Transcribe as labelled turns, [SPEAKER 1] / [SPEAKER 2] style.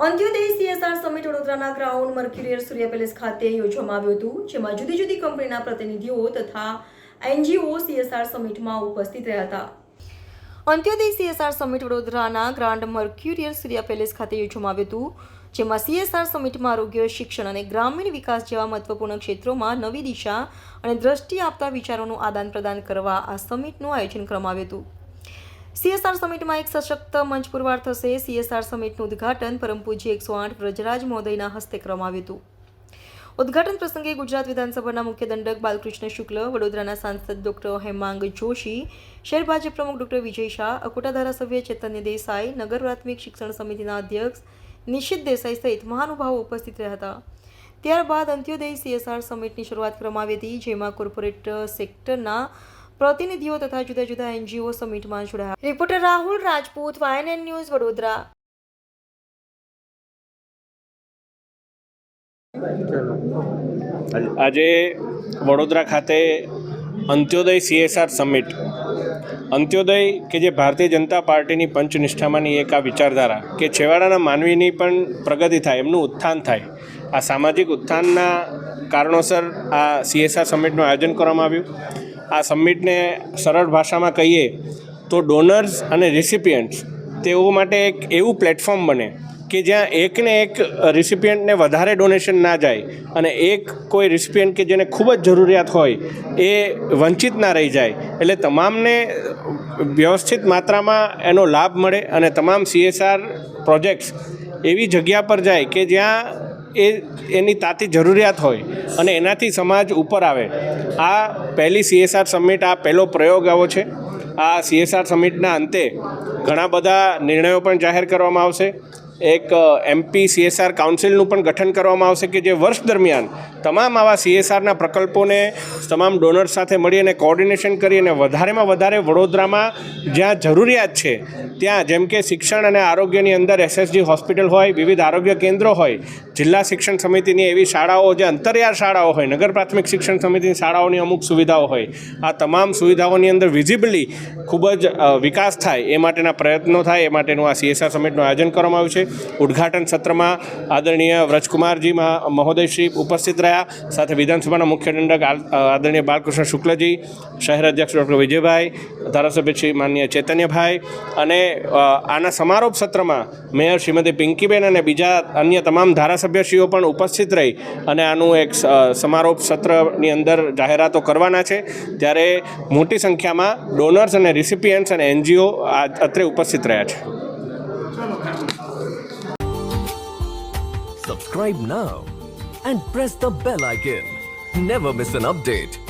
[SPEAKER 1] અંત્યોદય CSR summit વડોદરાના ground મર્ક્યુરિયર સૂર્ય palace ખાતે યોજવામાં આવ્યું હતું, જેમાં જુદી જુદી કંપનીના પ્રતિનિધિઓ તથા NGO CSR સમિટમાં ઉપસ્થિત રહ્યા હતા. અંત્યોદય CSR સમિટ વડોદરાના ગ્રાન્ડ મર્ક્યુરિયર સૂર્ય પેલેસ ખાતે યોજવામાં આવ્યું હતું, જેમાં CSR સમિટમાં આરોગ્ય, શિક્ષણ અને ગ્રામીણ વિકાસ જેવા મહત્વપૂર્ણ ક્ષેત્રોમાં નવી દિશા અને દ્રષ્ટિ આપતા વિચારોનું આદાન પ્રદાન કરવા આ સમિટનું આયોજન કરવામાં આવ્યું હતું. CSR સમિટમાં એક સશક્ત મંચ પુરવાર થશે. CSR સમિટનું ઉદ્ઘાટન પરમ પૂજ્ય 108 વ્રજરાજ મહોદયના હસ્તે કરવામાં આવ્યું હતું. ઉદ્ઘાટન પ્રસંગે ગુજરાત વિધાનસભાના મુખ્ય દંડક બાલકૃષ્ણ શુક્લ, વડોદરાના સાંસદ ડોક્ટર હેમાંગ જોશી, શહેર ભાજપ પ્રમુખ ડોક્ટર વિજય શાહ, અકોટા ધારાસભ્ય ચેતન્ય દેસાઈ, નગર પ્રાથમિક શિક્ષણ સમિતિના અધ્યક્ષ નિશિત દેસાઈ સહિત મહાનુભાવો ઉપસ્થિત રહ્યા હતા. ત્યારબાદ અંત્યોદય CSR સમિટની શરૂઆત કરવામાં આવી હતી, જેમાં કોર્પોરેટ સેક્ટરના પ્રતિનિધિઓ તથા જુદા જુદા NGO સમિટમાં જોડાયા. Reporter Rahul Rajput, YNN news, Vadodara.
[SPEAKER 2] આજે વડોદરા ખાતે અંત્યોદય CSR સમિટ, અંત્યોદય કે જે ભારતીય જનતા પાર્ટીની પંચનિષ્ઠામાંની એક આ વિચારધારા કે છેવાડાના માનવીની પણ પ્રગતિ થાય, એમનું ઉત્થાન થાય, આ સામાજિક ઉત્થાનના કારણોસર આ CSR સમિટનું આયોજન કરવામાં આવ્યું. આ સમિટને સરળ ભાષામાં કહીએ તો ડોનર્સ અને રિસિપિયન્ટ્સ તેઓ માટે એક એવું પ્લેટફોર્મ બને કે જ્યાં એકને એક રિસિપિયન્ટને વધારે ડોનેશન ના જાય અને એક કોઈ રિસિપિયન્ટ કે જેને ખૂબ જ જરૂરિયાત હોય એ વંચિત ના રહી જાય. એટલે તમામને વ્યવસ્થિત માત્રામાં એનો લાભ મળે અને તમામ CSR પ્રોજેક્ટ્સ એવી જગ્યા પર જાય કે જ્યાં એની તાતી જરૂરિયાત હોય અને એનાથી સમાજ ઉપર આવે. આ પહેલી CSR સમિટ, આ પહેલો પ્રયોગ આવો છે. આ CSR સમિટના અંતે ઘણા બધા નિર્ણયો પણ જાહેર કરવામાં આવશે. એક MP CSR કાઉન્સિલનું પણ ગઠન કરવામાં આવશે કે જે વર્ષ દરમિયાન તમામ આવા CSRના પ્રકલ્પોને તમામ ડોનર્સ સાથે મળી અને કોઓર્ડિનેશન કરી અને વધારેમાં વધારે વડોદરામાં જ્યાં જરૂરિયાત છે ત્યાં, જેમ કે શિક્ષણ અને આરોગ્યની અંદર SSG હોસ્પિટલ હોય, વિવિધ આરોગ્ય કેન્દ્રો હોય, જિલ્લા શિક્ષણ સમિતિની એવી શાળાઓ જે અંતરિયાળ શાળાઓ હોય, નગર પ્રાથમિક શિક્ષણ સમિતિની શાળાઓની અમુક સુવિધાઓ હોય, આ તમામ સુવિધાઓની અંદર વિઝિબલી ખૂબ જ વિકાસ થાય એ માટેના પ્રયત્નો થાય એ માટેનું આ CSR સમિટનું આયોજન કરવામાં આવ્યું છે. ઉદ્ઘાટન સત્રમાં આદરણીય વ્રજકુમારજી મહોદયશ્રી ઉપસ્થિત રહ્યા, સાથે વિધાનસભાના મુખ્ય દંડક આદરણીય બાલકૃષ્ણ શુક્લજી, શહેર અધ્યક્ષ ડૉક્ટર વિજયભાઈ, ધારાસભ્ય શ્રી માનનીય ચૈતન્યભાઈ, અને આના સમારોપ સત્રમાં મેયર શ્રીમતી પિંકીબેન અને બીજા અન્ય તમામ ધારાસભ્યશ્રીઓ પણ ઉપસ્થિત રહી અને આનું એક સમારોપ સત્રની અંદર જાહેરાતો કરવાના છે. ત્યારે મોટી સંખ્યામાં ડોનર્સ અને રિસિપિયન્ટ્સ અને NGO અત્રે ઉપસ્થિત રહ્યા છે.
[SPEAKER 3] Subscribe now and press the bell icon. Never miss an update.